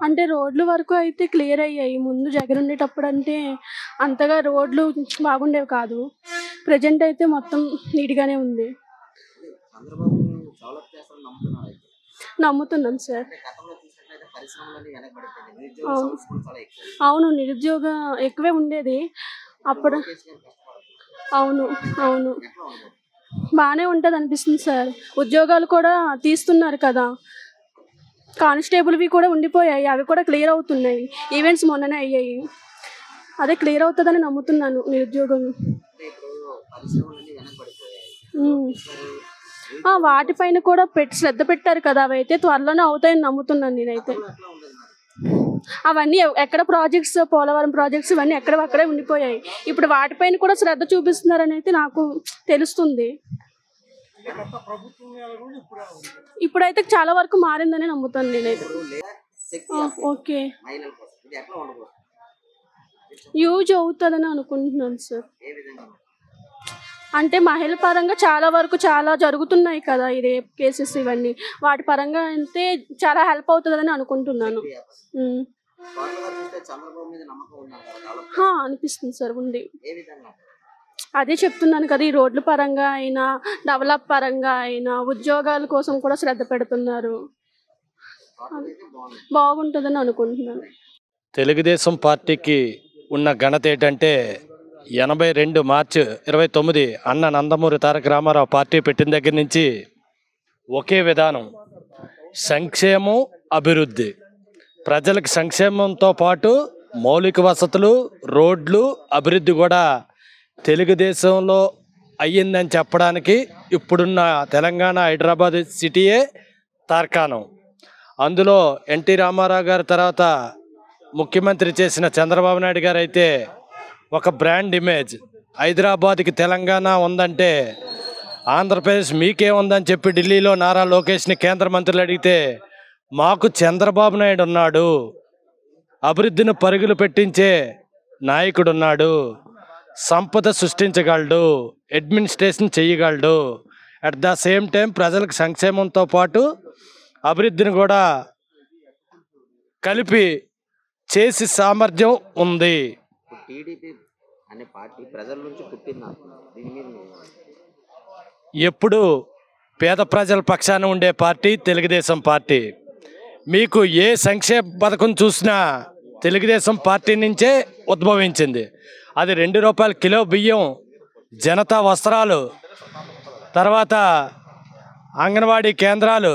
అంటే రోడ్ల వరకు అయితే క్లియర్ అయ్యాయి. ముందు జగన్ ఉండేటప్పుడు అంటే అంతగా రోడ్లు బాగుండేవి కాదు. ప్రెజెంట్ అయితే మొత్తం నీట్‌గానే ఉంది. చంద్రబాబు డెవలప్ చేస్తారని నమ్ముతున్నారైతే. నమ్ముతున్నాను సార్. అంటే గతంలో చూసినట్లయితే పరిశ్రమలన్నీ వెనకబడిపోయాయి. నిరుద్యోగ అవును. సమస్య కూడా చాలా ఎక్కువ. అవును. నిరుద్యోగం ఎక్కువే ఉండేది. అప్పుడు లోకేష్ గారు కష్టపడుతున్నారు. అవును. అవును. ఎట్లా ఉండదు? బానే ఉంటదనిపిస్తుంది సార్. ఉద్యోగాలు కూడా తీస్తున్నారు కదా! కానిస్టేబుల్‌వి కూడా ఉండిపోయాయి. అవి కూడా క్లియర్ అవుతున్నాయి. ఈవెంట్స్ మొన్ననే అయ్యాయి. అదే క్లియర్ అవుతదని నమ్ముతున్నాను నిరుద్యోగం. అంటే ఇప్పుడు పరిశ్రమలన్నీ వెనకబడిపోయాయి. హ్మ్. లోకేష్ గారు వాటిపైన కూడా శ్రద్ధ పెట్టారు కదా! అవైతే త్వరలోనే అవుతాయని నమ్ముతున్నాను నేనైతే. గతంలో ఎట్లా ఉండేది మరి? అవన్నీ ఎక్కడ ప్రాజెక్ట్స్, పోలవరం ప్రాజెక్ట్స్ ఇవన్నీ ఎక్కడివక్కడే ఉండిపోయాయి. ఇప్పుడు వాటిపైన కూడా శ్రద్ధ చూపిస్తున్నారని అయితే నాకు తెలుస్తుంది. ఇప్పుడైతే చాలా వరకు మారిందని నమ్ముతాను నేనైతే. ఇప్పుడు లేదా శక్తి ఓకే. మహిళల కోసం ఇది ఎట్లా ఉండబోతుంది? యూజ్ అవుతుందని అనుకుంటున్నాను సార్. ఏ విధంగా? అంటే మహిళల పరంగా చాలా వరకు చాలా జరుగుతున్నాయి కదా! ఈ రేప్ కేసెస్ ఇవన్నీ. వాటి పరంగా అయితే చాలా హెల్ప్ అవుతుందని అనుకుంటున్నాను. హ్మ్. టోటల్‌గా చూస్తే చంద్రబాబు మీద నమ్మకం ఉందంటారా డెవలప్? అనిపిస్తుంది సార్ ఉంది. ఏ విధంగా? అదే చెప్తున్నాను కదా! ఈ రోడ్ల పరంగా అయినా, డెవలప్ పరంగా అయినా, ఉద్యోగాల కోసం కూడా శ్రద్ధ పెడుతున్నారు. టోటల్ అయితే బాగుంది. బాగుంటుందని అనుకుంటున్నాను. తెలుగుదేశం పార్టీకి ఉన్న ఘనత ఏంటంటే 82 మార్చి 29 అన్న నందమూరి తారక రామారావు పార్టీ పెట్టిన దగ్గర నుంచి ఒకే విధానం, సంక్షేమం, అభివృద్ధి. ప్రజలకు సంక్షేమంతో పాటు మౌలిక వసతులు, రోడ్లు, అభివృద్ధి కూడా తెలుగుదేశంలో అయ్యిందని చెప్పడానికి ఇప్పుడున్న తెలంగాణ, హైదరాబాద్ సిటీయే తార్కాణం. అందులో ఎన్టీ రామారావు గారి తర్వాత ముఖ్యమంత్రి చేసిన చంద్రబాబు నాయుడు గారు అయితే ఒక బ్రాండ్ ఇమేజ్. హైదరాబాద్కి తెలంగాణ ఉందంటే ఆంధ్రప్రదేశ్ మీకే ఉందని చెప్పి ఢిల్లీలో నారా లోకేష్ని కేంద్ర మంత్రులు అడిగితే మాకు చంద్రబాబు నాయుడు ఉన్నాడు, అభివృద్ధిని పరుగులు పెట్టించే నాయకుడు ఉన్నాడు, సంపద సృష్టించగలడు, అడ్మినిస్ట్రేషన్ చేయగలడు, అట్ ద సేమ్ టైం ప్రజలకు సంక్షేమంతో పాటు అభివృద్ధిని కూడా కలిపి చేసి సామర్థ్యం ఉంది. ఇప్పుడు టీడీపీ అనే పార్టీ ప్రజల నుంచి పుట్టింది అంటున్నారు. దీని మీద మీరు ఎప్పుడు పేద ప్రజల పక్షాన ఉండే పార్టీ తెలుగుదేశం పార్టీ. మీకు ఏ సంక్షేమ పథకం చూసినా తెలుగుదేశం పార్టీ నుంచే ఉద్భవించింది. అది ₹2 కిలో బియ్యం, జనతా వస్త్రాలు, తర్వాత అంగన్వాడీ కేంద్రాలు,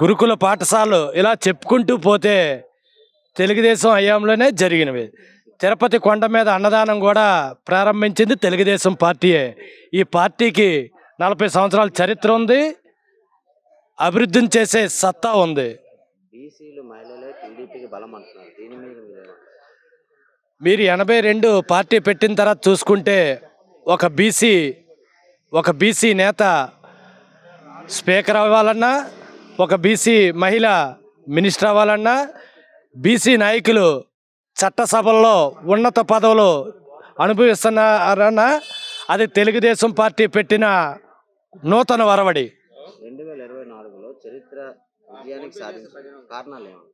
గురుకుల పాఠశాలలు, ఇలా చెప్పుకుంటూ పోతే తెలుగుదేశం హయాంలోనే జరిగినవి. తిరుపతి కొండ మీద అన్నదానం కూడా ప్రారంభించింది తెలుగుదేశం పార్టీయే. ఈ పార్టీకి 40 సంవత్సరాల చరిత్ర ఉంది, అభివృద్ధిని చేసే సత్తా ఉంది. బీసీలు మహిళలే టీడీపీకి బలం అంటున్నారు. దీని మీద మీరు మీరు 82 పార్టీ పెట్టిన తర్వాత చూసుకుంటే ఒక బీసీ నేత స్పీకర్ అవ్వాలన్నా, ఒక బీసీ మహిళ మినిస్టర్ అవ్వాలన్నా, బీసీ నాయకులు చట్టసభల్లో ఉన్నత పదవులు అనుభవిస్తున్నారన్నా అది తెలుగుదేశం పార్టీ పెట్టిన నూతన వరవడి. 2024లో చరిత్ర విజయానికి సాధించిన కారణాలు ఏమంటారు?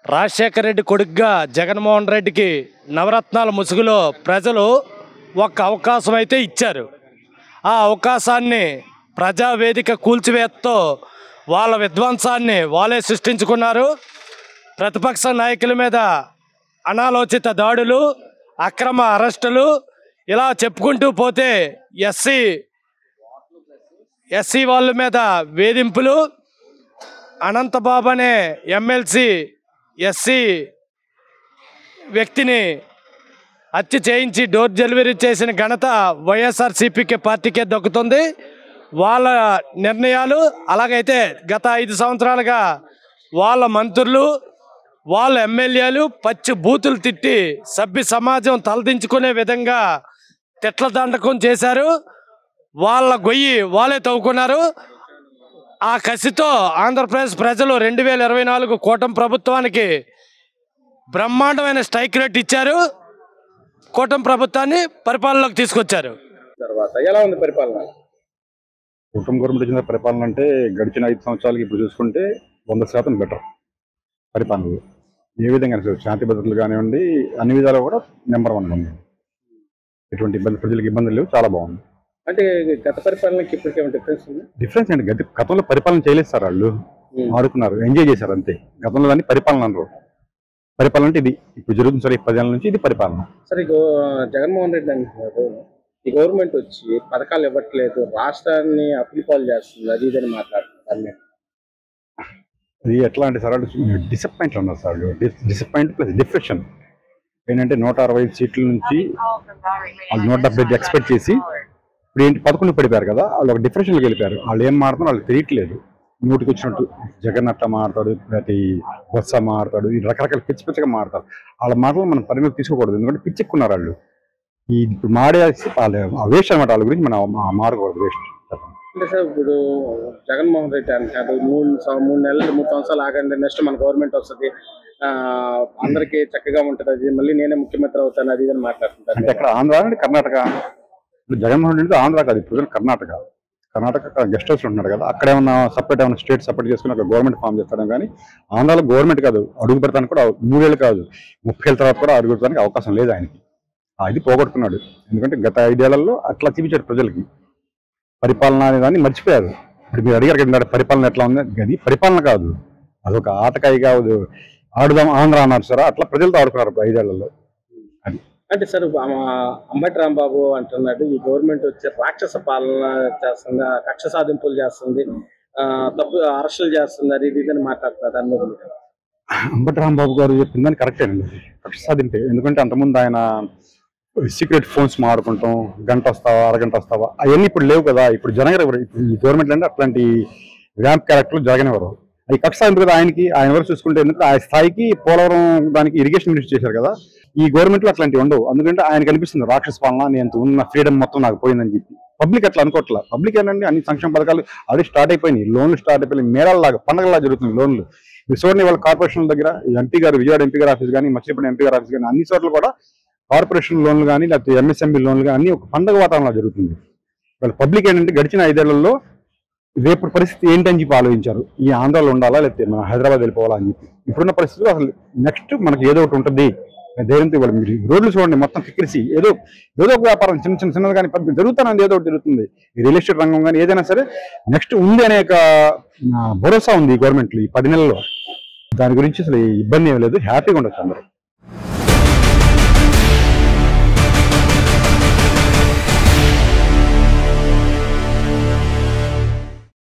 రాజశేఖర రెడ్డి కొడుకుగా జగన్మోహన్ రెడ్డికి నవరత్నాల ముసుగులో ప్రజలు ఒక అవకాశం అయితే ఇచ్చారు. ఆ అవకాశాన్ని ప్రజావేదిక కూల్చివేతతో వాళ్ళ విధ్వంసాన్ని వాళ్ళే సృష్టించుకున్నారు. ప్రతిపక్ష నాయకుల మీద అనాలోచిత దాడులు, అక్రమ అరెస్టులు, ఇలా చెప్పుకుంటూ పోతే ఎస్సీ వాళ్ళ మీద వేధింపులు, అనంతబాబు అనే ఎమ్మెల్సీ ఎస్సీ వ్యక్తిని హత్య చేయించి డోర్ డెలివరీ చేసిన ఘనత వైఎస్ఆర్సీపీకి పార్టీకే దక్కుతుంది. వాళ్ళ నిర్ణయాలు అలాగైతే గత 5 సంవత్సరాలుగా వాళ్ళ మంత్రులు, వాళ్ళ ఎమ్మెల్యేలు పచ్చి బూతులు తిట్టి సభ్య సమాజం తలదించుకునే విధంగా తిట్ల దండకం చేశారు. వాళ్ళ గొయ్యి వాళ్ళే తవ్వుకున్నారు. ఆ కసితో ఆంధ్రప్రదేశ్ ప్రజలు 2024 కూటమి ప్రభుత్వానికి బ్రహ్మాండమైన స్ట్రైక్ రేట్ ఇచ్చారు. కూటమి ప్రభుత్వాన్ని పరిపాలనలోకి తీసుకొచ్చారు. తర్వాత ఎలా ఉంది పరిపాలన? కూటమి గవర్నమెంట్ వచ్చిన పరిపాలన అంటే గడిచిన 5 సంవత్సరాలకి ఇప్పుడు చూసుకుంటే 100% బెటర్ పరిపాలనలో. ఏ విధంగా శాంతి భద్రతలు కానివ్వండి అన్ని విధాలు కూడా నెంబర్ 1 ఉంది. ఎటువంటి ఇబ్బంది ప్రజలకు ఇబ్బందులు లేవు, చాలా బాగుంది. అంటే గత పరిపాలనకి ఇప్పటికే డిఫరెన్స్ ఉంది. డిఫరెన్స్ ఏంటి, గతంలో పరిపాలన చేయలేదు సార్, వాళ్ళు ఆడుకున్నారు, ఎంజాయ్ చేశారు అంతే. గతంలో దాన్ని పరిపాలన అన్నారు. పరిపాలన అంటే ఇది ఇప్పుడు జరుగుతుంది సార్, ఈ 10 ఏళ్ళ నుంచి ఇది పరిపాలన. సరే జగన్మోహన్ రెడ్డి అంటున్నారు ఈ గవర్నమెంట్ వచ్చి పథకాలు ఇవ్వట్లేదు, రాష్ట్రాన్ని అప్పులు చేస్తుంది, అది ఇదని మాట్లాడుతున్నారు. అది ఎట్లా అంటే సార్, డిసప్పాయింట్లో ఉన్నారు సార్. డిసప్పాయింట్ ప్లస్ డిప్రెషన్ ఏంటంటే 160 సీట్ల నుంచి వాళ్ళు 170 ఎక్స్పెక్ట్ చేసి ఇప్పుడు ఏంటి 11 పడిపోయారు కదా, వాళ్ళు ఒక డిప్రెషన్లోకి వెళ్ళిపోయారు. వాళ్ళు ఏం మాట్లాడుతున్నారు వాళ్ళకి తెలియట్లేదు. నోటికి వచ్చినట్టు జగన్ అట్లా మాట్లాడు, ప్రతి బొత్స మాట్లాడు, ఈ రకరకాల పిచ్చిగా మాట్లాడతారు. వాళ్ళ మాటలు మనం పరిమితి తీసుకోకూడదు, ఎందుకంటే పిచ్చెక్కున్నారు వాళ్ళు. ఈ ఇప్పుడు మాడేసి వాళ్ళు వేస్ట్ అనమాట, వాళ్ళ గురించి మనం మాడకూడదు, వేస్ట్. అంటే సార్ ఇప్పుడు జగన్మోహన్ రెడ్డి అంటారు 3 నెలలు 3 సంవత్సరాలు ఆగండి, నెక్స్ట్ మన గవర్నమెంట్ వస్తుంది, అందరికీ చక్కగా ఉంటుంది, అది మళ్ళీ నేనే ముఖ్యమంత్రి అవుతాను, అది ఇదని మాట్లాడుతుంటారు. అంటే అక్కడ ఆంధ్ర అంటే కర్ణాటక, ఇప్పుడు జగన్మోహన్ రెడ్డి ఆంధ్ర కాదు, ఇప్పుడు కర్ణాటక గెస్ట్ హౌస్ ఉంటున్నాడు కదా, అక్కడ ఏమన్నా సపరేట్ ఏమైనా స్టేట్ సపరేట్ చేసుకుని అక్కడ గవర్నమెంట్ ఫామ్ చేస్తాడు. కానీ ఆంధ్రాలో గవర్నమెంట్ కాదు, అడుగు పెడతానికి కూడా 3 ఏళ్ళు కాదు 30 ఏళ్ళ తర్వాత కూడా అడుగు పెడతానికి అవకాశం లేదు ఆయనకి. అది పోగొట్టుకున్నాడు. ఎందుకంటే గత 5 ఏళ్లలో అట్లా చూపించాడు ప్రజలకి. పరిపాలన అనే దాన్ని మర్చిపోయారు. ఇప్పుడు మీరు అడిగారు కదా పరిపాలన ఎట్లా ఉంది, అది పరిపాలన కాదు, అదొక ఆటకాయి కాదు. ఆడుదాం ఆంధ్ర అన్నారు సార్, అట్లా ప్రజలతో ఆడుకున్నారు 5 ఏళ్లలో. అది అంటే సార్ అంబటి రాంబాబు అంటున్నాడు ఈ గవర్నమెంట్ వచ్చి రాక్షస పాలన చేస్తుంది, కక్ష సాధింపులు చేస్తుంది, తప్పు అరెస్టులు చేస్తుంది, అది ఇదని మాట్లాడుతున్నారు. దాని మీద అంబటి రాంబాబు గారు చెప్పిన దాన్ని కరెక్టేనండి, కక్ష సాధింపే. ఎందుకంటే అంతకుముందు ఆయన సీక్రెట్ ఫోన్స్ మాడుకుంటాం, గంట వస్తావా అరగంట వస్తావా అవన్నీ ఇప్పుడు లేవు కదా. ఇప్పుడు జనగరెవరు, ఇప్పుడు ఈ గవర్నమెంట్ అంటే అట్లాంటి ర్యాంప్ క్యారెక్టర్లు జరగనివ్వరు. అది కక్ష సాధింపు కదా ఆయనకి. ఆయన వరకు చూసుకుంటే ఎందుకంటే ఆ స్థాయికి పోలవరం దానికి ఇరిగేషన్ మినిస్టర్ చేశారు కదా, ఈ గవర్నమెంట్లో అట్లాంటివి ఉండవు. ఎందుకంటే ఆయన కనిపిస్తుంది రాక్షస పాలన, నేను ఉన్న ఫ్రీడమ్ మొత్తం నాకు పోయిందని చెప్పి. పబ్లిక్ అట్లా అనుకోవట్లా. పబ్లిక్ ఏంటంటే అన్ని సంక్షేమ పథకాలు ఆల్రెడీ స్టార్ట్ అయిపోయినాయి, లోన్లు స్టార్ట్ అయిపోయినాయి, మేళాలాగా పండగలా జరుగుతుంది లోన్లు. మీరు చూడండి వాళ్ళ కార్పొరేషన్ దగ్గర ఎంపీ గారు, విజయవాడ ఎంపీ గారి ఆఫీస్ కానీ, మచిలీపట్నం ఎంపీ గారి ఆఫీస్ కానీ, అన్ని చోట్ల కూడా కార్పొరేషన్ లోన్లు కానీ లేకపోతే ఎంఎస్ఎంబీ లోన్లు కానీ అన్ని ఒక పండుగ వాతావరణంలో జరుగుతుంది. వాళ్ళ పబ్లిక్ ఏంటంటే గడిచిన 5 ఏళ్లలో రేపు పరిస్థితి ఏంటని చెప్పి ఆలోచించారు. ఈ ఆంధ్రాలో ఉండాలా లేకపోతే మన హైదరాబాద్ వెళ్ళిపోవాలా అని చెప్పి. ఇప్పుడున్న పరిస్థితుల్లో అసలు నెక్స్ట్ మనకి ఏదో ఒకటి ఉంటుంది ధైర్యంతో ఇవ్వాలి. మీరు రోడ్లు చూడండి మొత్తం కిక్కిరిసి, ఏదో ఒక వ్యాపారం చిన్నది కానీ పెద్ద జరుగుతానండి, ఏదో ఒకటి జరుగుతుంది. ఈ రియల్ ఎస్టేట్ రంగం కానీ ఏదైనా సరే నెక్స్ట్ ఉంది అనే భరోసా ఉంది ఈ గవర్నమెంట్లో ఈ 10 నెలల్లో. దాని గురించి అసలు ఇబ్బంది ఏం లేదు, హ్యాపీగా ఉండొచ్చు అందరూ.